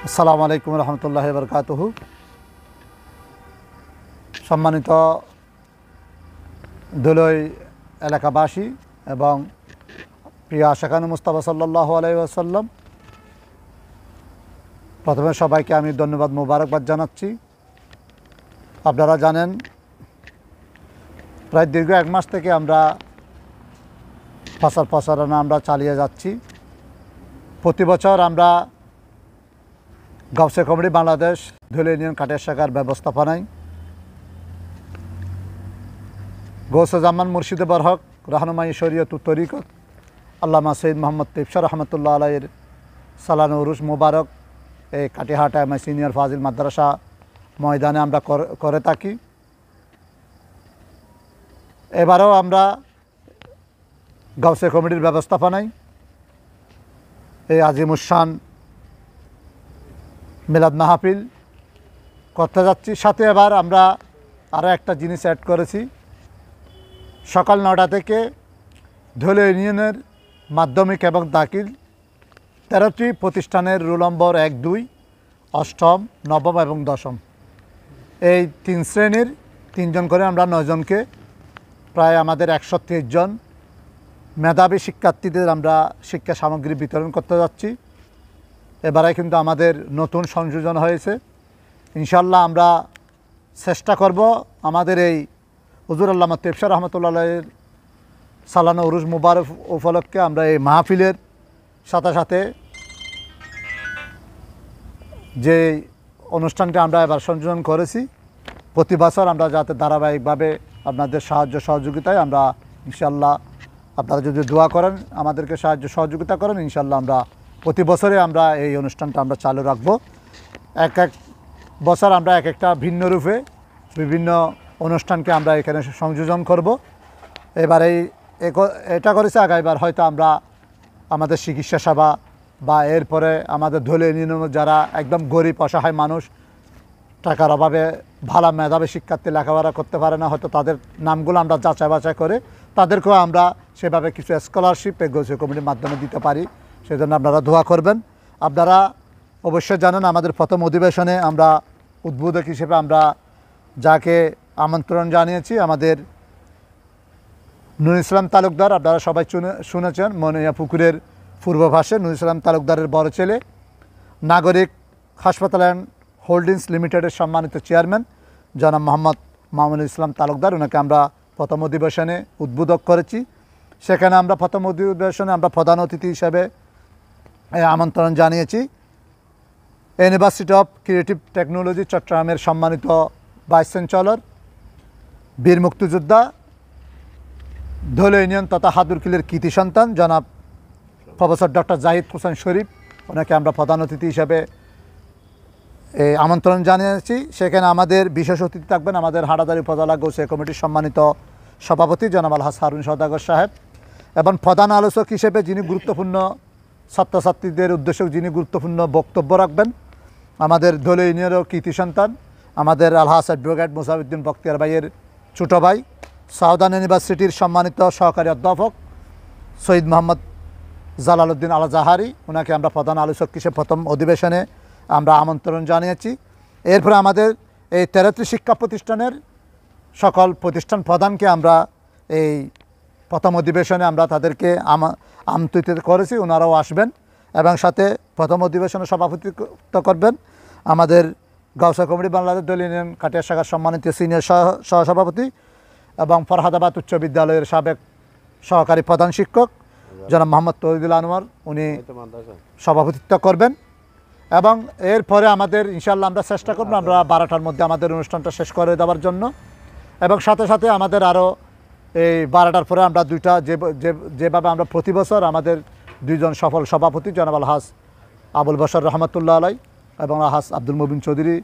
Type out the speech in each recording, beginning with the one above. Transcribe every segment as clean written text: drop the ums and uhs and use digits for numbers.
আসসালামু আলাইকুম রহমতুল্লাহি ওয়া বারাকাতুহু। সম্মানিত ধুলই এলাকাবাসী এবং প্রিয় আশিকানে মুস্তাফা সাল্লাল্লাহু আলাইহি ওয়াসাল্লাম, প্রথমে সবাইকে আমি ধন্যবাদ মোবারকবাদ জানাচ্ছি। আপনারা জানেন, প্রায় দীর্ঘ এক মাস থেকে আমরা প্রচার প্রচারণা আমরা চালিয়ে যাচ্ছি। প্রতি বছর আমরা গাউসে কমিটি বাংলাদেশ ধুলে ইউনিয়ন কাটিয়া শাখার ব্যবস্থাপনায় গৌসে জামান মুর্শিদে বরহক রাহনুমাই শরীয়ত তরিকত আল্লামা সৈয়দ মোহাম্মদ তিফশা রহমতুল্লাহ আলাইয়ের সালানা উরুস মুবারক এই কাটিহাট এমআই সিনিয়র ফাজিল মাদ্রাসা ময়দানে আমরা করে থাকি। এবারেও আমরা গাউসে কমিটির ব্যবস্থাপনায় এই আজিমুসান মিলাদ মাহফিল করতে যাচ্ছি। সাথে এবার আমরা আরও একটা জিনিস অ্যাড করেছি। সকাল 9টা থেকে ধুলে ইউনিয়নের মাধ্যমিক এবং দাখিল 13টি প্রতিষ্ঠানের রোল নম্বর 1, 2, অষ্টম, নবম এবং দশম এই 3 শ্রেণীর 3 জন করে আমরা 9 জনকে প্রায় আমাদের 130 জন মেধাবী শিক্ষার্থীদের আমরা শিক্ষা সামগ্রী বিতরণ করতে যাচ্ছি। এবারে কিন্তু আমাদের নতুন সংযোজন হয়েছে। ইনশাল্লাহ আমরা চেষ্টা করব আমাদের এই হুজুর আল্লামা তিফশা রহমতুল্লাহের সালানা উরুস মুবারক উপলক্ষে আমরা এই মাহফিলের সাথে সাথে যে অনুষ্ঠানটি আমরা এবার সংযোজন করেছি, প্রতি বছর আমরা যাতে ধারাবাহিকভাবে আপনাদের সাহায্য সহযোগিতায় আমরা ইনশাল্লাহ, আপনারা যদি দোয়া করেন, আমাদেরকে সাহায্য সহযোগিতা করেন, ইনশাল্লাহ আমরা প্রতি বছরে আমরা এই অনুষ্ঠানটা আমরা চালু রাখব। এক বছর আমরা এক একটা ভিন্ন রূপে বিভিন্ন অনুষ্ঠানকে আমরা এখানে সংযোজন করব। এবারে এটা করেছে, আগামীবার হয়তো আমরা আমাদের চিকিৎসা সেবা বা এরপরে আমাদের ধুলে ইউনিয়নের যারা একদম গরিব অসহায় মানুষ, টাকার অভাবে ভালো মেধাবী শিক্ষার্থী লেখাপড়া করতে পারে না, হয়তো তাদের নামগুলো আমরা যাচাই বাছাই করে তাদেরকেও আমরা সেভাবে কিছু স্কলারশিপ গাউসে কমিটির মাধ্যমে দিতে পারি। সেজন্য আপনারা দোয়া করবেন। আপনারা অবশ্যই জানেন, আমাদের প্রথম অধিবেশনে আমরা উদ্বোধক হিসেবে আমরা যাকে আমন্ত্রণ জানিয়েছি, আমাদের নুর ইসলাম তালুকদার। আপনারা সবাই শুনেছেন, মনিয়া পুকুরের পূর্ব পাশে নুর ইসলাম তালুকদারের বড় ছেলে, নাগরিক হাসপাতাল অ্যান্ড হোল্ডিংস লিমিটেডের সম্মানিত চেয়ারম্যান জনাব মোহাম্মদ মামুনুল ইসলাম তালুকদার। ওনাকে আমরা প্রথম অধিবেশনে উদ্বোধক করেছি। সেখানে আমরা প্রথম অধিবেশনে আমরা প্রধান অতিথি হিসাবে আমন্ত্রণ জানিয়েছি ইউনিভার্সিটি অফ ক্রিয়েটিভ টেকনোলজি চট্টগ্রামের সম্মানিত ভাইস চ্যান্সেলর, বীর মুক্তিযোদ্ধা, ধুলে ইউনিয়ন তথা হাদুরকিলের কৃতি সন্তান জনাব প্রফেসর ডক্টর জাহিদ হোসেন শরীফ। ওনাকে আমরা প্রধান অতিথি হিসাবে আমন্ত্রণ জানিয়েছি। সেখানে আমাদের বিশেষ অতিথি থাকবেন আমাদের হাটাজারি উপজেলা গাউসে কমিটির সম্মানিত সভাপতি জনাব আলহাজ হারুন সওদাগর সাহেব, এবং প্রধান আলোচক হিসেবে যিনি গুরুত্বপূর্ণ ছাত্রছাত্রীদের উদ্দেশ্যে যিনি গুরুত্বপূর্ণ বক্তব্য রাখবেন, আমাদের ধুলে ইউনিয়নেরও কৃতি সন্তান, আমাদের আলহাজ অ্যাডভোকেট মুসাফিউদ্দিন বখতিয়ার ভাইয়ের ছোটো ভাই, সাউদার্ন ইউনিভার্সিটির সম্মানিত সহকারী অধ্যাপক সৈয়দ মোহাম্মদ জালালউদ্দিন আল জাহারি। ওনাকে আমরা প্রধান আলোচক হিসেবে প্রথম অধিবেশনে আমরা আমন্ত্রণ জানিয়েছি। এরপরে আমাদের এই 13টি শিক্ষা প্রতিষ্ঠানের সকল প্রতিষ্ঠান প্রধানকে আমরা এই প্রথম অধিবেশনে আমরা তাদেরকে আমন্ত্রিত করেছি, ওনারাও আসবেন এবং সাথে প্রথম অধিবেশনে সভাপতিত্ব করবেন আমাদের গাউসে কমিটি বাংলাদেশ দলীয় ইউনিয়ন কাটিয়া শাখার সম্মানিত সিনিয়র সহসভাপতি এবং ফরহাদাবাদ উচ্চ বিদ্যালয়ের সাবেক সহকারী প্রধান শিক্ষক জনাব মোহাম্মদ তৌহিদুল আনোয়ার, উনি সভাপতিত্ব করবেন। এবং এরপরে আমাদের ইনশাল্লাহ আমরা চেষ্টা করব আমরা 12টার মধ্যে আমাদের অনুষ্ঠানটা শেষ করে দেওয়ার জন্য, এবং সাথে সাথে আমাদের আরও এই 12টার পরে আমরা যেভাবে আমরা প্রতি বছর আমাদের 2 জন সফল সভাপতি জনাব আলহাজ আবুল বশর রহমতুল্লাহ আলাই এবং আলহাজ আব্দুল মুবিন চৌধুরী,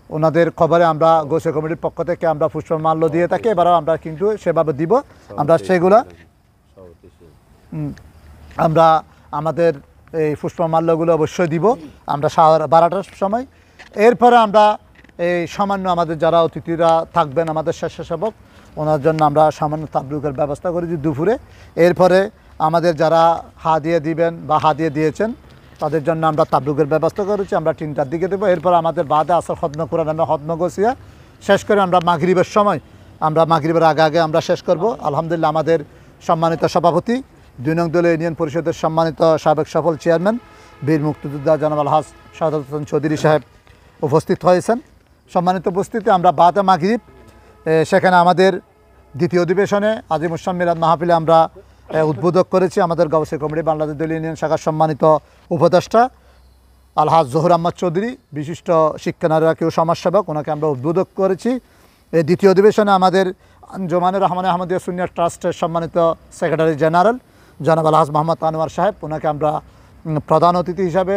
ওনাদের খবরে আমরা গাউসে কমিটির পক্ষ থেকে আমরা পুষ্পমাল্য দিয়ে থাকি। এবারও আমরা কিন্তু সেভাবে দিব, আমরা সেগুলো আমরা আমাদের এই পুষ্পমাল্যগুলো অবশ্যই দিব আমরা 12টার সময়। এরপরে আমরা এই সামান্য আমাদের যারা অতিথিরা থাকবেন আমাদের স্বেচ্ছাসেবক, ওনার জন্য আমরা সামান্য তাবরুকের ব্যবস্থা করেছি দুপুরে। এরপরে আমাদের যারা হাদিয়া দিবেন বা হাদিয়া দিয়েছেন তাদের জন্য আমরা তাবলুগের ব্যবস্থা করেছি, আমরা 3টার দিকে দেবো। এরপর আমাদের বাদে আসর খতম কোরআন আমরা খতম গছিয়া শেষ করে আমরা মাগরিবের সময় আমরা মাগরিবের আগে আমরা শেষ করব। আলহামদুলিল্লাহ আমাদের সম্মানিত সভাপতি 2 নং দলীয় ইউনিয়ন পরিষদের সম্মানিত সাবেক সফল চেয়ারম্যান বীর মুক্তিযোদ্ধা জনাব আলহাজ শাহাদাত হোসেন চৌধুরী সাহেব উপস্থিত হয়েছেন। সম্মানিত উপস্থিতি, আমরা বাদে মাগরিব সেখানে আমাদের দ্বিতীয় অধিবেশনে আজিমুসান মিলাদ মাহফিলে আমরা উদ্বোধক করেছি আমাদের গাউসিয়া কমিটি বাংলাদেশ দলীয় ইউনিয়ন শাখার সম্মানিত উপদেষ্টা আলহাজ জহুর আহমদ চৌধুরী, বিশিষ্ট শিক্ষানারীরা কেউ সমাজসেবক, ওনাকে আমরা উদ্বোধক করেছি। এই দ্বিতীয় অধিবেশনে আমাদের আঞ্জুমানুর রহমান আহমদিয়া সুন্নিয়া ট্রাস্টের সম্মানিত সেক্রেটারি জেনারেল জনাব আলহাজ মোহাম্মদ আনোয়ার সাহেব, ওনাকে আমরা প্রধান অতিথি হিসাবে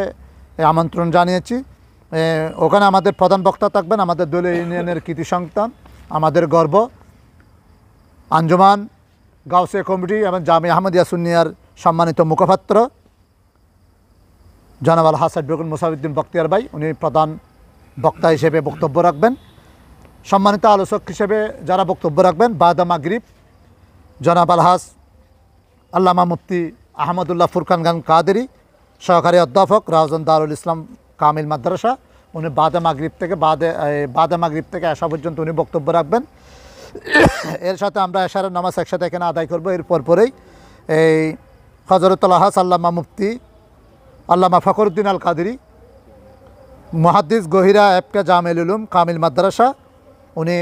আমন্ত্রণ জানিয়েছি। ওখানে আমাদের প্রধান বক্তা থাকবেন আমাদের দলীয় ইউনিয়নের কৃতি সন্তান, আমাদের গর্ব, আঞ্জুমান গাউসিয়া কমিটি এবং জামিয়া আহমদিয়া সুন্নিয়ার সম্মানিত মুখপাত্র জনাব আলহাজ সাইদুল মুসাউদ্দিন বখতিয়ার ভাই, উনি প্রধান বক্তা হিসেবে বক্তব্য রাখবেন। সম্মানিত আলোচক হিসেবে যারা বক্তব্য রাখবেন বাদা মাগরিব জনাব আলহাজ আল্লামা মুফতি আহমদুল্লাহ ফুরকান খান কাদেরী, সহকারী অধ্যাপক রাউজান দারুল ইসলাম কামিল মাদ্রাসা, উনি বাদা মাগরিব থেকে আসা পর্যন্ত উনি বক্তব্য রাখবেন। এর সাথে আমরা এশারের নামাজ একসাথে এখানে আদায় করবো। এরপর পরেই এই হজরত আলহাজ আল্লামা মুফতি আল্লামা ফখরুদ্দিন আল কাদেরী মুহাদ্দিস গহিরা এফকে জামিল উলুম কামিল মাদ্রাসা, উনি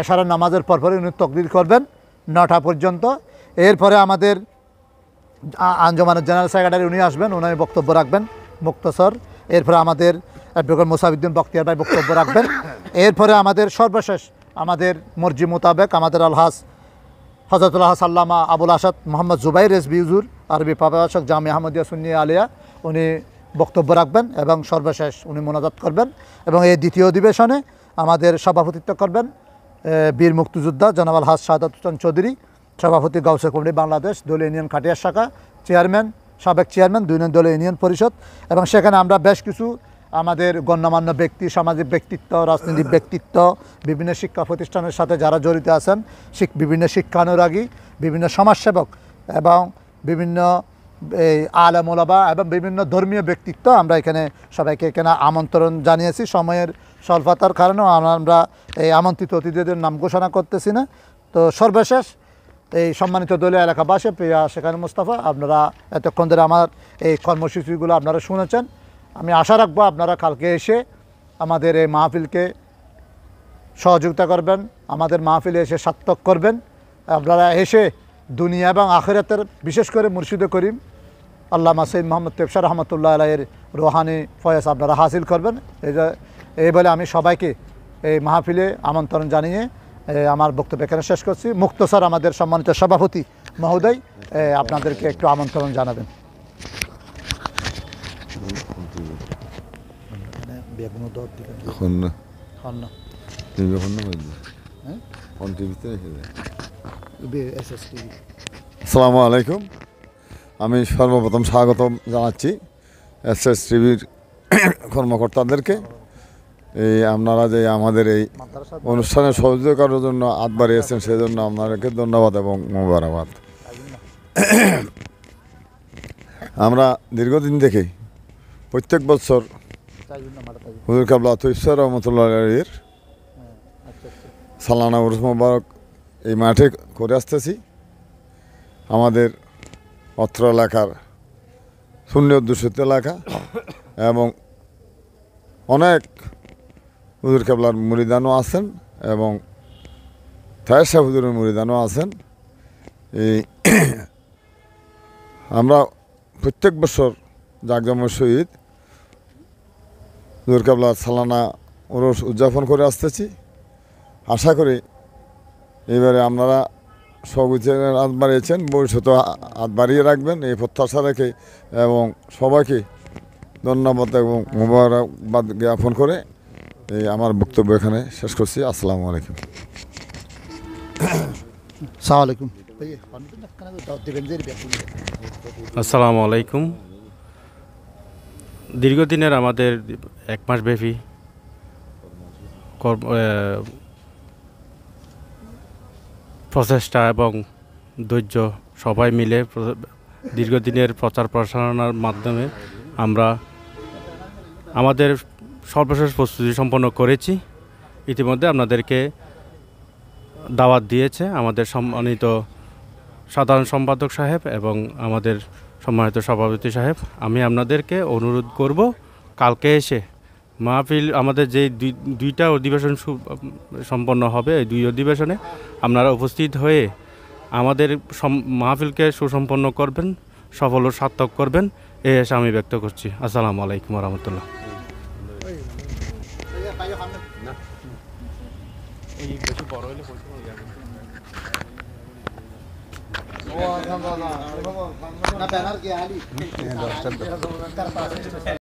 এশারের নামাজের পরপরই উনি তাকরীর করবেন 9টা পর্যন্ত। এরপরে আমাদের আঞ্জুমানের জেনারেল সেক্রেটারি উনি আসবেন, উনি বক্তব্য রাখবেন মুক্তসর। এরপরে আমাদের অ্যাডভোকেট মুসাউদ্দিন বখতিয়ার ভাই বক্তব্য রাখবেন। এরপরে আমাদের সর্বশেষ আমাদের মর্জি মোতাবেক আমাদের আলহাজ হজরতুল আলহাজ আল্লামা আবুল আসাদ মোহাম্মদ জুবাইর রেজবি হুজুর, আরবি প্রভাষক জামিয়া আহমদিয়া সুন্নিয়া আলিয়া, উনি বক্তব্য রাখবেন এবং সর্বশেষ উনি মোনাজাত করবেন। এবং এই দ্বিতীয় অধিবেশনে আমাদের সভাপতিত্ব করবেন বীর মুক্তিযোদ্ধা জনাব আলহাজ শাহাদাত হোসেন চৌধুরী, সভাপতি গাউসিয়া কমিটি বাংলাদেশ দলীয় ইউনিয়ন খাটিয়ার শাখা, চেয়ারম্যান সাবেক চেয়ারম্যান 2 নং দলীয় ইউনিয়ন পরিষদ। এবং সেখানে আমরা বেশ কিছু আমাদের গণ্যমান্য ব্যক্তি, সামাজিক ব্যক্তিত্ব, রাজনৈতিক ব্যক্তিত্ব, বিভিন্ন শিক্ষা প্রতিষ্ঠানের সাথে যারা জড়িত আছেন, বিভিন্ন শিক্ষানুরাগী, বিভিন্ন সমাজসেবক এবং বিভিন্ন আলেম ওলামা এবং বিভিন্ন ধর্মীয় ব্যক্তিত্ব আমরা এখানে সবাইকে এখানে আমন্ত্রণ জানিয়েছি। সময়ের স্বল্পতার কারণেও আমরা এই আমন্ত্রিত অতিথিদের নাম ঘোষণা করতেছি না। তো সর্বশেষ এই সম্মানিত দলীয় এলাকাবাসী, প্রিয়া শেখান মুস্তাফা, আপনারা এতক্ষণ ধরে আমার এই কর্মসূচিগুলো আপনারা শুনেছেন। আমি আশা রাখবো আপনারা কালকে এসে আমাদের এই মাহফিলকে সহযোগিতা করবেন, আমাদের মাহফিলে এসে সার্থক করবেন। আপনারা এসে দুনিয়া এবং আখিরাতের, বিশেষ করে মুর্শিদে করিম আল্লামা সৈয়দ মোহাম্মদ তেবসা রহমতুল্লাহ আলাইয়ের রোহানি ফয়েজ আপনারা হাসিল করবেন। এই বলে আমি সবাইকে এই মাহফিলে আমন্ত্রণ জানিয়ে আমার বক্তব্য এখানে শেষ করছি। মুক্তসর আমাদের সম্মানিত সভাপতি মহোদয় আপনাদেরকে একটু আমন্ত্রণ জানাবেন। আসসালামু আলাইকুম। আমি সর্বপ্রথম স্বাগতম জানাচ্ছি এসএস টিভির কর্মকর্তাদেরকে। এই আপনারা যে আমাদের এই অনুষ্ঠানে সহযোগিতা করার জন্য হাত বাড়িয়েছেন, সেজন্য আপনাদেরকে ধন্যবাদ এবং মোবারকবাদ। আমরা দীর্ঘদিন থেকেই প্রত্যেক বছর হুজুর কাবলা তৈয়ব রহমতুল্লাহের সালানা উরুস মোবারক এই মাঠে করে আসতেছি। আমাদের অত্র এলাকার সুন্নি অধ্যুষিত এলাকা এবং অনেক হুজুর কাবলার মুরিদানও আছেন এবং তায়ের সাহেব হুজুরের মুরিদানও আছেন। এই আমরা প্রত্যেক বছর জাকজমক সহিত হুজুর কাবলার সালানা উরুস উদযাপন করে আসতেছি। আশা করি এবারে আপনারা সহযোগিতা হাত বাড়িয়েছেন, ভবিষ্যতে হাত বাড়িয়ে রাখবেন এই প্রত্যাশা রেখে এবং সবাইকে ধন্যবাদ এবং মোবারকবাদ জ্ঞাপন করে এই আমার বক্তব্য এখানে শেষ করছি। আসসালামু আলাইকুম। আসসালামু আলাইকুম। দীর্ঘদিনের আমাদের 1 মাস ব্যাপী প্রচেষ্টা এবং ধৈর্য সবাই মিলে দীর্ঘদিনের প্রচার প্রসারণার মাধ্যমে আমরা আমাদের সর্বশেষ প্রস্তুতি সম্পন্ন করেছি। ইতিমধ্যে আপনাদেরকে দাওয়াত দিয়েছে আমাদের সম্মানিত সাধারণ সম্পাদক সাহেব এবং আমাদের সম্মানিত সভাপতি সাহেব। আমি আপনাদেরকে অনুরোধ করব কালকে এসে মাহফিল আমাদের যে দুইটা অধিবেশন সম্পন্ন হবে, এই দুই অধিবেশনে আপনারা উপস্থিত হয়ে আমাদের মাহফিলকে সুসম্পন্ন করবেন, সফল ও সার্থক করবেন, এই আশা আমি ব্যক্ত করছি। আসসালামু আলাইকুম রহমতুল্লাহ। না ব্যানার কি আলি